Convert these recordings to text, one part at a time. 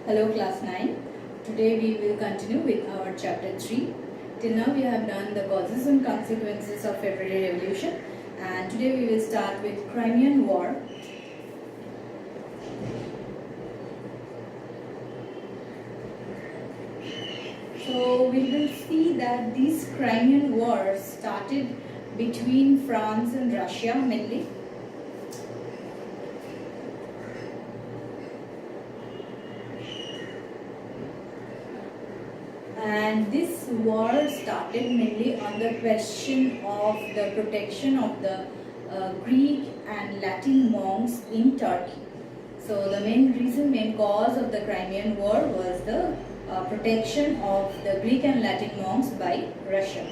Hello class 9. Today we will continue with our chapter 3. Till now we have done the causes and consequences of February Revolution, and today we will start with Crimean War. So we will see that this Crimean War started between France and Russia mainly. And this war started mainly on the question of the protection of the Greek and Latin monks in Turkey. So the main cause of the Crimean War was the protection of the Greek and Latin monks by Russia.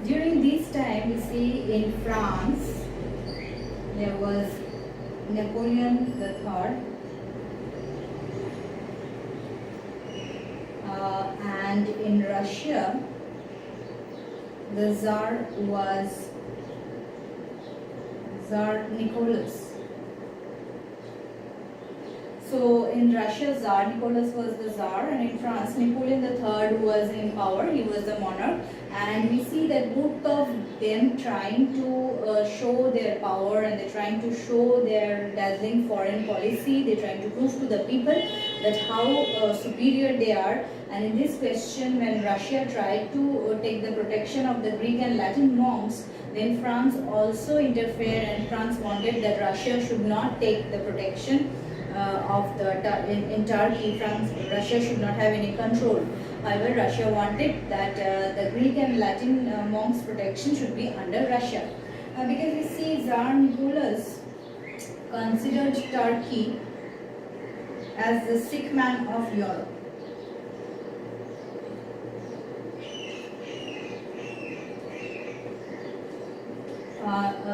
During this time, we see in France, there was Napoleon III, and in Russia, the Tsar was Tsar Nicholas. So in Russia, Tsar Nicholas was the Tsar, and in France, Napoleon III was in power. He was the monarch, and we see that both of them trying to show their power, and they're trying to show their dazzling foreign policy. They're trying to prove to the people that how superior they are. And in this question, when Russia tried to take the protection of the Greek and Latin monks, then France also interfered, and France wanted that Russia should not take the protection in Turkey. Russia should not have any control. However, Russia wanted that the Greek and Latin monks' protection should be under Russia. Because we see Tsar Nicholas considered Turkey as the sick man of Europe.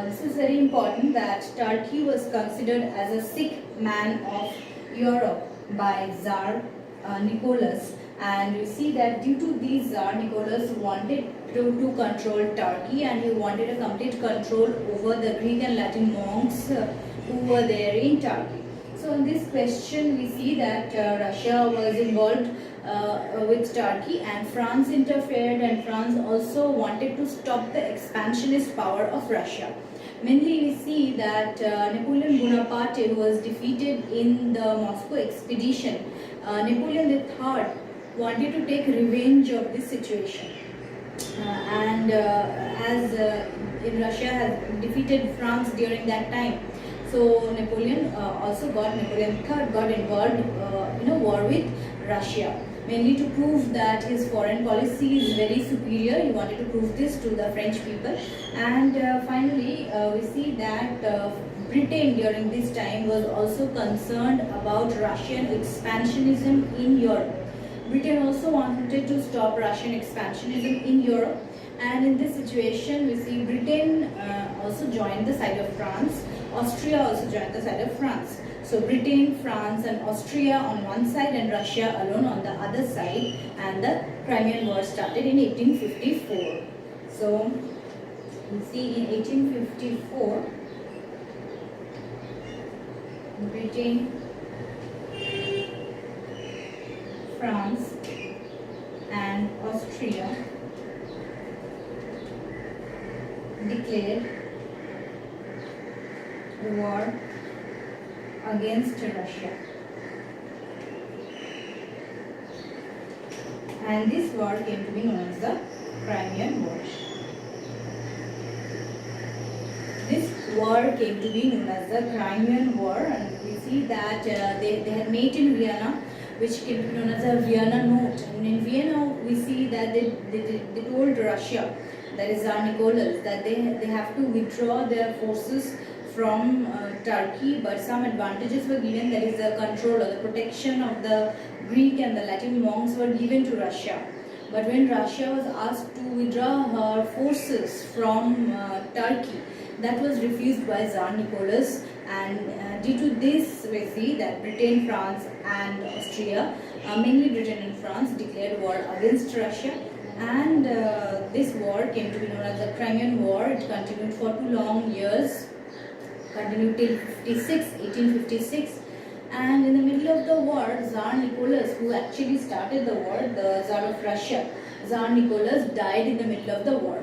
This is very important, that Turkey was considered as a sick man of Europe by Tsar Nicholas, and you see that due to these, Tsar Nicholas wanted to control Turkey, and he wanted a complete control over the Greek and Latin monks who were there in Turkey. So in this question, we see that Russia was involved with Turkey, and France interfered, and France also wanted to stop the expansionist power of Russia. Mainly we see that Napoleon Bonaparte, who was defeated in the Moscow expedition, Napoleon III wanted to take revenge of this situation. As in Russia had defeated France during that time, so Napoleon III got involved in a war with Russia, mainly to prove that his foreign policy is very superior. He wanted to prove this to the French people. And finally, we see that Britain during this time was also concerned about Russian expansionism in Europe. Britain also wanted to stop Russian expansionism in Europe. And in this situation, we see Britain also joined the side of France. Austria also joined the side of France. So Britain, France and Austria on one side, and Russia alone on the other side, and the Crimean War started in 1854. So you see in 1854, Britain, France and Austria declared war against Russia, and this war came to be known as the Crimean War. This war came to be known as the Crimean War, and we see that they had met in Vienna, which came to be known as a Vienna Note. And in Vienna, we see that they told Russia, that is Tsar Nicholas, that they have to withdraw their forces from Turkey, but some advantages were given, that is the control or the protection of the Greek and the Latin monks were given to Russia. But when Russia was asked to withdraw her forces from Turkey, that was refused by Tsar Nicholas, and due to this we see that Britain, France and Austria, mainly Britain and France, declared war against Russia, and this war came to be known as the Crimean War. It continued for 2 long years, continued till 1856, and in the middle of the war, Tsar Nicholas, who actually started the war, the Tsar of Russia, Tsar Nicholas died in the middle of the war.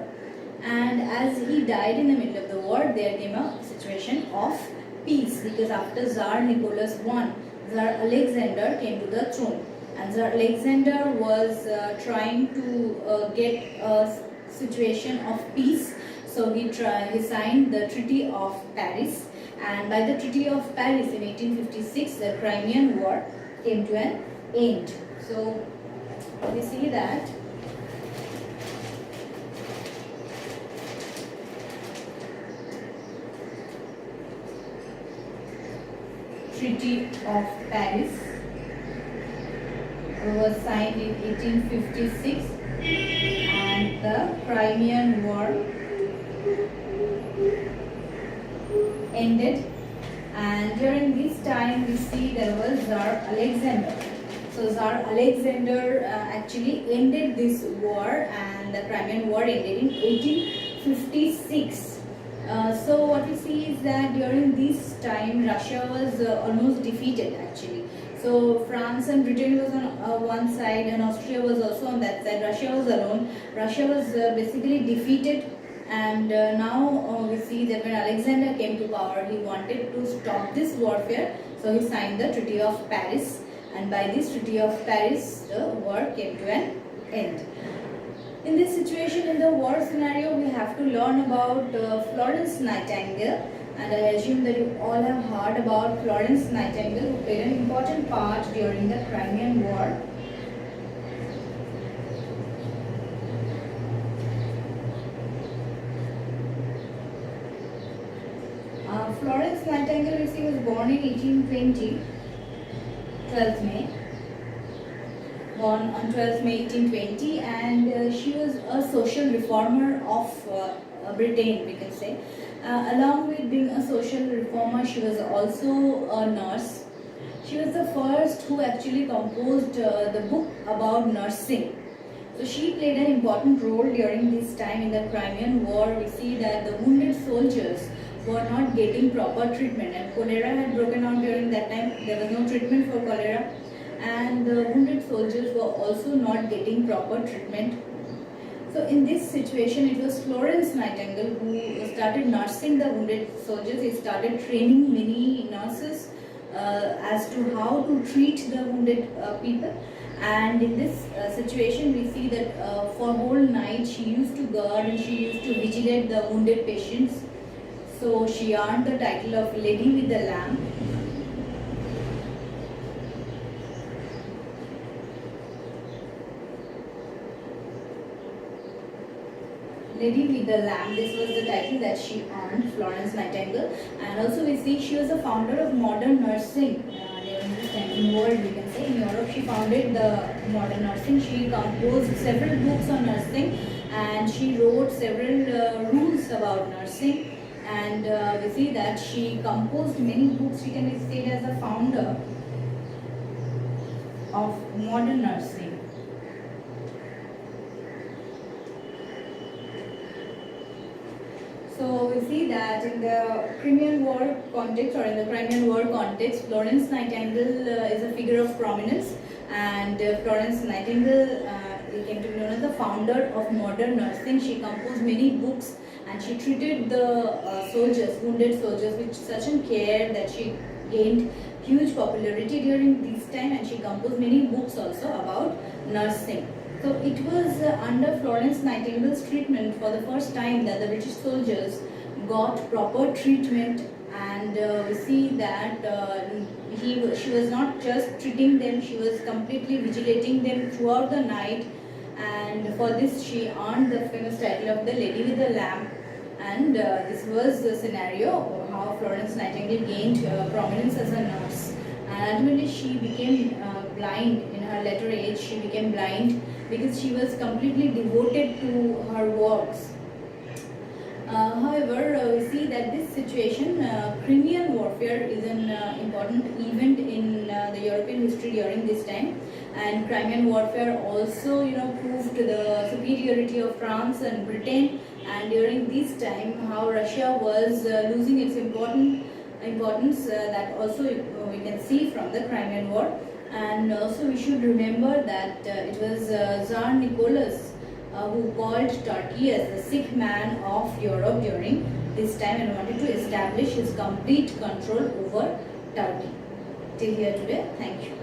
And as he died in the middle of the war, there came a situation of peace, because after Tsar Nicholas won, Tsar Alexander came to the throne, and Tsar Alexander was trying to get a situation of peace. So he signed the Treaty of Paris, and by the Treaty of Paris in 1856, the Crimean War came to an end. So we see that Treaty of Paris was signed in 1856, and the Crimean War ended. And during this time we see there was Tsar Alexander. So Tsar Alexander actually ended this war, and the Crimean War ended in 1856. So what we see is that during this time Russia was almost defeated actually. So France and Britain was on one side, and Austria was also on that side. Russia was alone. Russia was basically defeated, and now we see that when Alexander came to power, he wanted to stop this warfare. So he signed the Treaty of Paris, and by this Treaty of Paris, the war came to an end. In this situation, in the war scenario, we have to learn about Florence Nightingale, and I assume that you all have heard about Florence Nightingale, who played an important part during the Crimean War. Florence Nightingale, was born in 1820, 12th May. Born on 12th May 1820, and she was a social reformer of Britain, we can say. Along with being a social reformer, she was also a nurse. She was the first who actually composed the book about nursing. So she played an important role during this time in the Crimean War. We see that the wounded soldiers were not getting proper treatment, and cholera had broken out during that time. There was no treatment for cholera, and the wounded soldiers were also not getting proper treatment. So in this situation, it was Florence Nightingale who started nursing the wounded soldiers. He started training many nurses as to how to treat the wounded people. And in this situation, we see that for whole night she used to guard and she used to vigilate the wounded patients. So she earned the title of Lady with the Lamp. Lady with the Lamp, this was the title that she earned, Florence Nightingale. And also we see she was a founder of modern nursing during this time. In world, we can say, in Europe she founded the modern nursing. She composed several books on nursing, and she wrote several rules about nursing. And we see that she composed many books. She can be said as a founder of modern nursing. So we see that in the Crimean War context, or in the Crimean War context, Florence Nightingale is a figure of prominence, and Florence Nightingale came to be known as the founder of modern nursing. She composed many books, and she treated the soldiers, wounded soldiers, with such a care that she gained huge popularity during this time, and she composed many books also about nursing. So it was under Florence Nightingale's treatment for the first time that the British soldiers got proper treatment, and we see that she was not just treating them, she was completely vigilating them throughout the night, and for this she earned the famous title of the Lady with the Lamp. And this was the scenario how Florence Nightingale gained prominence as a nurse, and ultimately she became blind in her later age. She became blind because she was completely devoted to her works. However, we see that this situation, Crimean warfare, is an important event in the European history during this time, and Crimean warfare also, proved the superiority of France and Britain. And during this time, how Russia was losing its importance, that also we can see from the Crimean War. And also we should remember that it was Tsar Nicholas who called Turkey as the sick man of Europe during this time and wanted to establish his complete control over Turkey. Till here today, thank you.